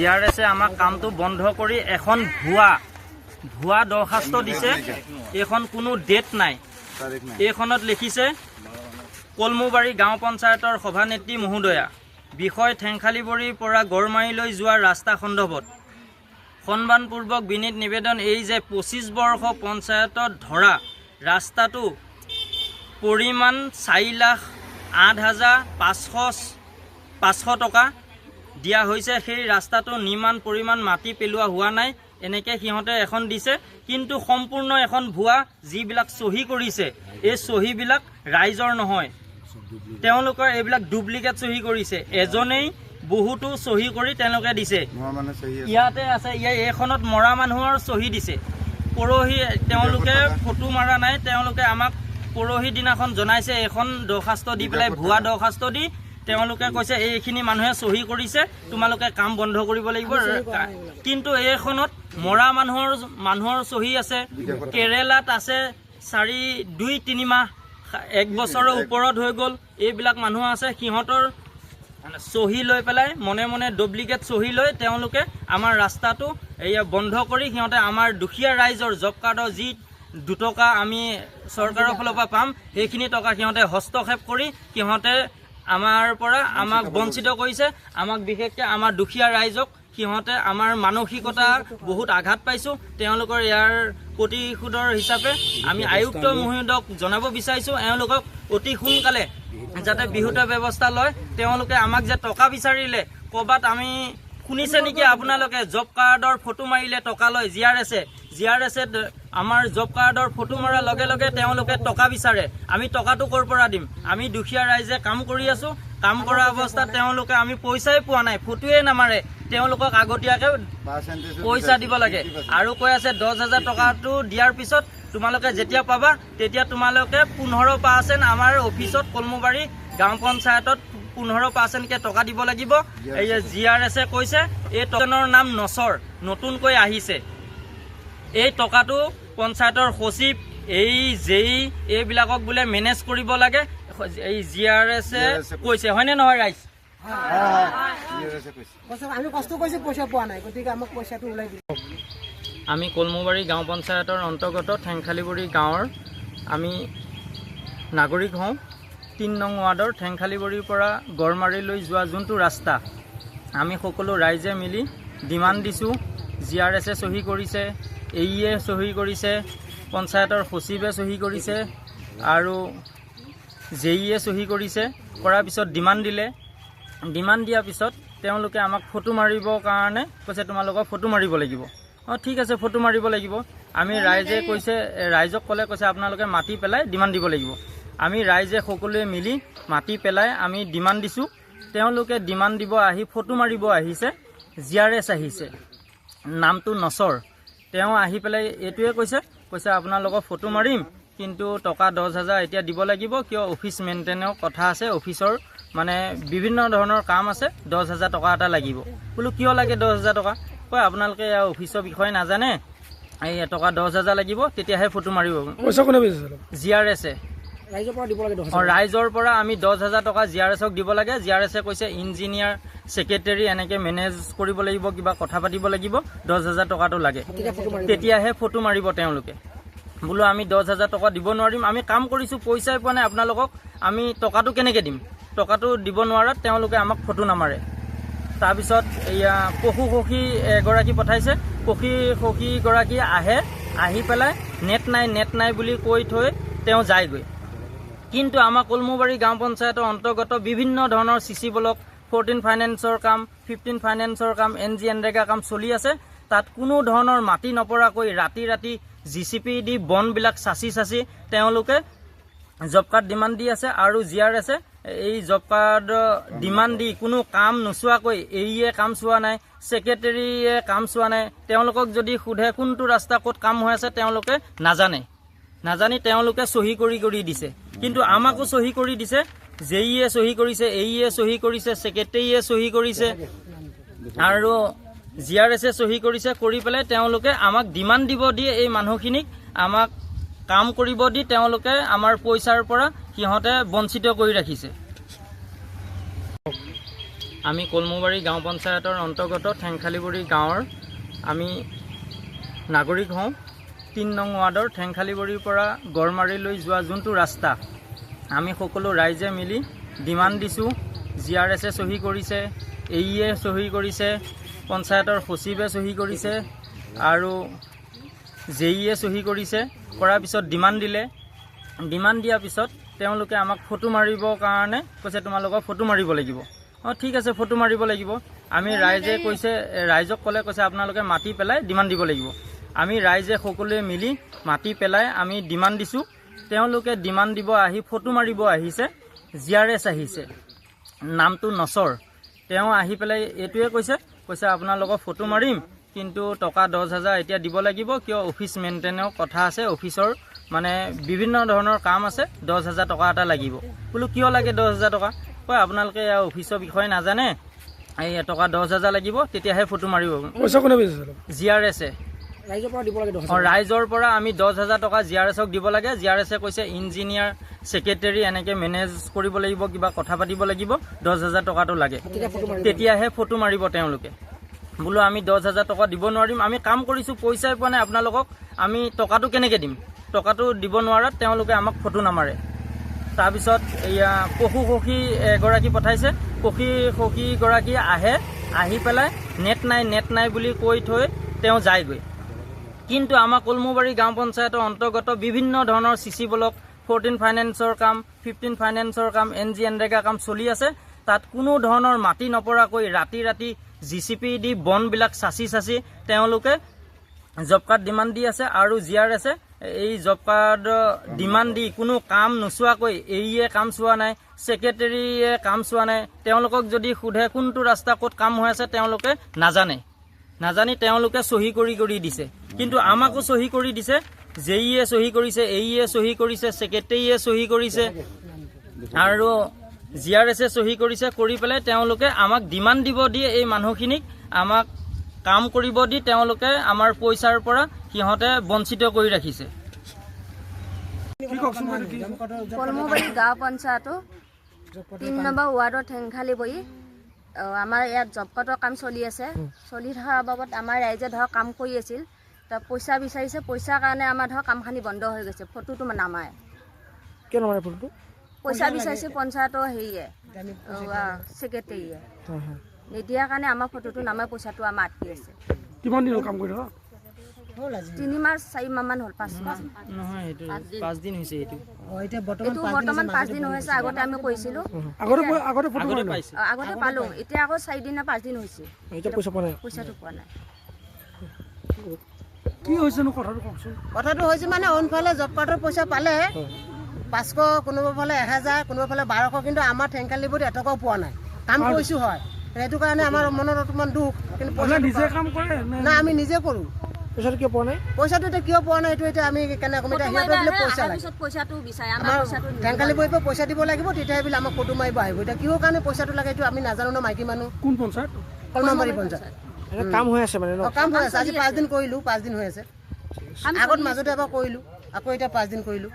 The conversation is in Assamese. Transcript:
জিআৰএছে আমাক কামটো বন্ধ কৰি এখন ভুৱা দৰখাস্ত দিছে। এইখন কোনো ডেট নাই। এইখনত লিখিছে কলমুবাৰী গাঁও পঞ্চায়তৰ সভানেত্ৰী মহোদয়া, বিষয় ঠেংখালিবৰীৰ পৰা গড়মাৰীলৈ যোৱা ৰাস্তা সন্দৰ্ভত সন্মানপূৰ্বক বিনীত নিবেদন এই যে 25 বৰ্ষ পঞ্চায়তত ধৰা ৰাস্তাটো পৰিমাণ 4,08,500 টকা দিয়া হৈছে। সেই ৰাস্তাটো নিৰ্মাণ পৰিমাণ মাটি পেলোৱা হোৱা নাই, এনেকৈ সিহঁতে এখন দিছে। কিন্তু সম্পূৰ্ণ এখন ভুৱা। যিবিলাক চহী কৰিছে এই চহীবিলাক ৰাইজৰ নহয়, তেওঁলোকৰ এইবিলাক ডুপ্লিকেট চহী কৰিছে। এজনেই বহুতো চহী কৰি তেওঁলোকে দিছে। ইয়াতে আছে, এইখনত মৰা মানুহৰ চহী দিছে। পৰহি তেওঁলোকে ফটো মাৰা নাই, তেওঁলোকে আমাক পৰহি দিনাখন জনাইছে। এখন দৰখাস্ত দি পেলাই ভুৱা দৰখাস্ত দি তেওঁলোকে কৈছে এইখিনি মানুহে চহী কৰিছে, তোমালোকে কাম বন্ধ কৰিব লাগিব। কিন্তু এইখনত মৰা মানুহৰ চহী আছে। কেৰেলাত আছে 2-3 মাহ, 1 বছৰৰ ওপৰত হৈ গ'ল। এইবিলাক মানুহ আছে, সিহঁতৰ চহী লৈ পেলাই মনে মনে ডুপ্লিকেট চহী লৈ তেওঁলোকে আমাৰ ৰাস্তাটো বন্ধ কৰি সিহঁতে আমাৰ দুখীয়া ৰাইজৰ জব কাৰ্ডৰ যি 2 টকা আমি চৰকাৰৰ ফালৰ পৰা পাম, সেইখিনি টকা সিহঁতে হস্তক্ষেপ কৰি সিহঁতে আমাক বঞ্চিত কৰিছে। আমাক বিশেষকৈ আমাৰ দুখীয়া ৰাইজক সিহঁতে আমাৰ মানসিকতা বহুত আঘাত পাইছোঁ। তেওঁলোকৰ ইয়াৰ প্ৰতিশোধৰ হিচাপে আমি আয়ুক্ত মহোদয়ক জনাব বিচাৰিছোঁ, এওঁলোকক অতি সোনকালে যাতে বিহুত ব্যৱস্থা লয়। তেওঁলোকে আমাক যে টকা বিচাৰিলে, ক'ৰবাত আমি শুনিছে নেকি আপোনালোকে জব কাৰ্ডৰ ফটো মাৰিলে টকা লয় জিআৰএছে আমাৰ জব কাৰ্ডৰ ফটো মৰাৰ লগে লগে তেওঁলোকে টকা বিচাৰে। আমি টকাটো ক'ৰ পৰা দিম? আমি দুখীয়া ৰাইজে কাম কৰি আছোঁ। কাম কৰা অৱস্থাত তেওঁলোকে আমি পইচাই পোৱা নাই, ফটোৱে নামাৰে। তেওঁলোকক আগতীয়াকৈ পইচা দিব লাগে আৰু কৈ আছে 10,000 টকাটো দিয়াৰ পিছত তোমালোকে যেতিয়া পাবা তেতিয়া তোমালোকে 15% আমাৰ অফিচত কলমুবাৰী গাঁও পঞ্চায়তত 15%কৈ টকা দিব লাগিব। এই জিআৰএছে কৈছে এই টকাৰ নাম নচৰ, নতুনকৈ আহিছে। এই টকাটো পঞ্চায়তৰ সচিব, এইবিলাকক বোলে মেনেজ কৰিব লাগে। এই জিআৰএছে কৈছে, হয়নে নহয় ৰাইজ? আমি কলমুবাৰী গাঁও পঞ্চায়তৰ অন্তৰ্গত ঠেংখালিবৰী গাঁৱৰ আমি নাগৰিক হওঁ। 3 নং ৱাৰ্ডৰ ঠেংখালিবৰীৰ পৰা গড়মাৰীলৈ যোৱা যোনটো ৰাস্তা, আমি সকলো ৰাইজে মিলি ডিমাণ্ড দিছোঁ। জিআৰএছে চহী কৰিছে, এইয়ে চহী কৰিছে, পঞ্চায়তৰ সচিবে চহী কৰিছে আৰু জেইয়ে চহী কৰিছে। কৰাৰ পিছত ডিমাণ্ড দিয়াৰ পিছত তেওঁলোকে আমাক ফটো মাৰিবৰ কাৰণে কৈছে তোমালোকৰ ফটো মাৰিব লাগিব। ঠিক আছে, ফটো মাৰিব লাগিব। আমি ৰাইজক কৈছে আপোনালোকে মাটি পেলাই ডিমাণ্ড দিব লাগিব। আমি ৰাইজে সকলোৱে মিলি মাটি পেলাই আমি ডিমাণ্ড দিছোঁ। তেওঁলোকে ডিমাণ্ড দিব আহি ফটো মাৰিব আহিছে। জিআৰএছ আহিছে, নামটো নচৰ। তেওঁ আহি পেলাই এইটোৱে কৈছে আপোনালোকৰ ফটো মাৰিম, কিন্তু টকা 10,000 এতিয়া দিব লাগিব, কিয় অফিচ মেইনটেইনৰ কথা আছে, অফিচৰ মানে বিভিন্ন ধৰণৰ কাম আছে, 10,000 টকা এটা লাগিব। বোলো কিয় লাগে 10,000 টকা? কয় আপোনালোকে ইয়াৰ অফিচৰ বিষয়ে নাজানে, এই টকা 10,000 লাগিব, তেতিয়াহে ফটো মাৰিব। জিআৰএছে ৰাইজৰ পৰা আমি 10,000 টকা জিআৰএছক দিব লাগে। জিআৰএছে কৈছে ইঞ্জিনিয়াৰ, ছেক্ৰেটাৰী এনেকৈ মেনেজ কৰিব লাগিব, কিবা কথা পাতিব লাগিব, 10,000 টকাটো লাগে, তেতিয়াহে ফটো মাৰিব তেওঁলোকে। বোলো আমি 10,000 টকা দিব নোৱাৰিম, আমি কাম কৰিছোঁ, পইচাই পোৱা নাই আপোনালোকক, আমি টকাটো কেনেকৈ দিম? টকাটো দিব নোৱাৰাত তেওঁলোকে আমাক ফটো নামাৰে। তাৰপিছত পশু সখী এগৰাকী পঠাইছে। সখীগৰাকী আহি পেলাই নেট নাই বুলি কৈ থৈ তেওঁ যায়গৈ। কিন্তু আমাৰ কলমুবাৰী গাঁও পঞ্চায়তৰ অন্তৰ্গত বিভিন্ন ধৰণৰ CC ব্লক, 14 ফাইনেন্সৰ কাম, 15 ফাইনেন্সৰ কাম, NG এনৰেগা কাম চলি আছে। তাত কোনো ধৰণৰ মাটি নপৰাকৈ ৰাতি JCP দি বনবিলাক চাচি তেওঁলোকে জব কাৰ্ড ডিমাণ্ড দি আছে। আৰু জিআৰএছে এই জব কাৰ্ড ডিমাণ্ড দি কোনো কাম নোচোৱাকৈ, এইয়ে কাম চোৱা নাই, ছেক্ৰেটাৰীয়ে কাম চোৱা নাই। তেওঁলোকক যদি সোধে কোনটো ৰাস্তা ক'ত কাম হৈ আছে, তেওঁলোকে নাজানি তেওঁলোকে চহী কৰি দিছে। কিন্তু আমাকো চহী কৰি দিছে, জেইয়ে চহী কৰিছে, এইয়ে চহী কৰিছে, ছেক্ৰেটাৰীয়ে চহী কৰিছে আৰু জিআৰএছে চহী কৰিছে। কৰি পেলাই তেওঁলোকে আমাক ডিমাণ্ড দিব দিয়ে, এই মানুহখিনিক আমাক কাম কৰিব দি তেওঁলোকে আমাৰ পইচাৰ পৰা সিহঁতে বঞ্চিত কৰি ৰাখিছে। আমি কলমুবাৰী গাঁও পঞ্চায়তৰ অন্তৰ্গত ঠেংখালিবুৰী গাঁৱৰ আমি নাগৰিক হওঁ। 3 নং ৱাৰ্ডৰ ঠেংখালিবুৰীৰ পৰা গড়মাৰীলৈ যোৱা যোনটো ৰাস্তা আমি সকলো ৰাইজে মিলি ডিমাণ্ড দিছোঁ। GRSে চহী কৰিছে, AE চহী কৰিছে, পঞ্চায়তৰ সচিবে চহী কৰিছে আৰু JE চহী কৰিছে। কৰাৰ পিছত ডিমাণ্ড দিলে। ডিমাণ্ড দিয়াৰ পিছত তেওঁলোকে আমাক ফটো মাৰিবৰ কাৰণে কৈছে তোমালোকক ফটো মাৰিব লাগিব। ঠিক আছে, ফটো মাৰিব লাগিব। আমি ৰাইজক ক'লে কৈছে আপোনালোকে মাটি পেলাই ডিমাণ্ড দিব লাগিব। আমি ৰাইজে সকলোৱে মিলি মাটি পেলাই আমি ডিমাণ্ড দিছোঁ। তেওঁলোকে ডিমাণ্ড দিব আহি ফটো মাৰিব আহিছে। GRS আহিছে, নামটো নচৰ। তেওঁ আহি পেলাই এইটোৱে কৈছে আপোনালোকক ফটো মাৰিম, কিন্তু টকা 10,000 এতিয়া দিব লাগিব, কিয় অফিচ মেইনটেইনৰ কথা আছে, অফিচৰ মানে বিভিন্ন ধৰণৰ কাম আছে, 10,000 টকা এটা লাগিব। বোলো কিয় লাগে 10,000 টকা? কয় আপোনালোকে অফিচৰ বিষয়ে নাজানে, এই টকা 10,000 লাগিব, তেতিয়াহে ফটো মাৰিব। GRSে ৰাইজৰ পৰা আমি 10,000 টকা GRSক দিব লাগে। GRSে কৈছে ইঞ্জিনিয়াৰ, ছেক্ৰেটাৰী এনেকৈ মেনেজ কৰিব লাগিব, কিবা কথা পাতিব লাগিব, 10,000 টকাটো লাগে, তেতিয়াহে ফটো মাৰিব তেওঁলোকে। বোলো আমি 10,000 টকা দিব নোৱাৰিম, আমি কাম কৰিছোঁ, পইচাই পোৱা নাই আপোনালোকক, আমি টকাটো কেনেকৈ দিম? টকাটো দিব নোৱাৰাত তেওঁলোকে আমাক ফটো নামাৰে। তাৰপিছত এয়া পশু সখী এগৰাকী পঠাইছে। সখীগৰাকী আহি পেলাই নেট নাই বুলি কৈ থৈ তেওঁ যায়গৈ। কিন্তু আমাৰ কলমুবাৰী গাঁও পঞ্চায়তৰ অন্তৰ্গত বিভিন্ন ধৰণৰ CC ব্লক, 14 ফাইনেন্সৰ কাম, 15 ফাইনেন্সৰ কাম, NG এনৰেগা কাম চলি আছে। তাত কোনো ধৰণৰ মাটি নপৰাকৈ ৰাতি GCP দি বনবিলাক চাচি তেওঁলোকে জব কাৰ্ড ডিমাণ্ড দি আছে। আৰু GRSে এই জব কাৰ্ড ডিমাণ্ড দি কোনো কাম নোচোৱাকৈ, AE কাম চোৱা নাই, ছেক্ৰেটাৰীয়ে কাম চোৱা নাই। তেওঁলোকক যদি সোধে কোনটো ৰাস্তা ক'ত কাম হৈ আছে, তেওঁলোকে নাজানি তেওঁলোকে চহী কৰি দিছে। কিন্তু আমাকো চহী কৰি দিছে, JE চহী কৰিছে, AE চহী কৰিছে, ছেক্ৰেটাৰীয়ে চহী কৰিছে আৰু GRSে চহী কৰিছে। কৰি পেলাই তেওঁলোকে আমাক ডিমাণ্ড দিব দিয়ে, এই মানুহখিনিক আমাক কাম কৰিব দি তেওঁলোকে আমাৰ পইচাৰ পৰা সিহঁতে বঞ্চিত কৰি ৰাখিছে। কলমুবাৰী গাঁও পঞ্চায়তো 3 নম্বৰ ৱাৰ্ডৰ ঠেংখালিবুৰী আমাৰ ইয়াত জব কাৰ্ডৰ কাম চলি আছে। চলি থকাৰ বাবদ আমাৰ ৰাইজে ধৰক কাম কৰি আছিল, তাৰ পইচা বিচাৰিছে। পইচাৰ কাৰণে আমাৰ ধৰক কামখিনি বন্ধ হৈ গৈছে। ফটোটো নামাৰে, পইচা বিচাৰিছে পঞ্চায়তৰ ছেক্ৰেটাৰীয়ে নিদিয়াৰ কাৰণে আমাৰ ফটোটো নামাৰে, পইচাটো আমাৰ আটকি আছে। 3 মাহ 4 মাহমান হ'ল, 5 মাহ এইটো বৰ্তমান 5 দিন হৈছে। আগতে আমি কৰিছিলোঁ, আগতে পালোঁ, এতিয়া আকৌ 4 দিন নে 5 দিন হৈছে, পইচাটো পোৱা নাই। কথাটো হৈছে মানে অইনফালে জব কাৰ্ডৰ পইচা পালে 500, কোনোবা ফালে 1,000, কোনোবা ফালে 1200, কিন্তু আমাৰ ঠেংখালিবুৰীত এটকাও পোৱা নাই। কাম কৰিছোঁ হয়, সেইটো কাৰণে আমাৰ মনত অকণমান দুখ। কিন্তু না, আমি নিজে কৰোঁ। পইচাটো কিয় পোৱা নাই? পইচাটো এতিয়া কিয় পোৱা নাই এইটো এতিয়া আমি কেনেকৈ ক'ম? এতিয়া সিহঁতৰ বোলে পইচা লাগে, আমাৰ ঠেংখালিবুৰীৰ পৰা পইচা দিব লাগিব, তেতিয়াহে বোলে আমাক ফটো মাৰিব আহিব। এতিয়া কিহৰ কাৰণে পইচাটো লাগে এইটো আমি নাজানো ন। মাইকী মানুহ। কোন পঞ্চায়ত? কলমুবাৰী পঞ্চায়ত। কাম হৈ আছে মানে? কাম হৈ আছে, আজি 5 দিন কৰিলোঁ, 5 দিন হৈ আছে। আগত মাজতে এবাৰ কৰিলোঁ, আকৌ এতিয়া 5 দিন কৰিলোঁ।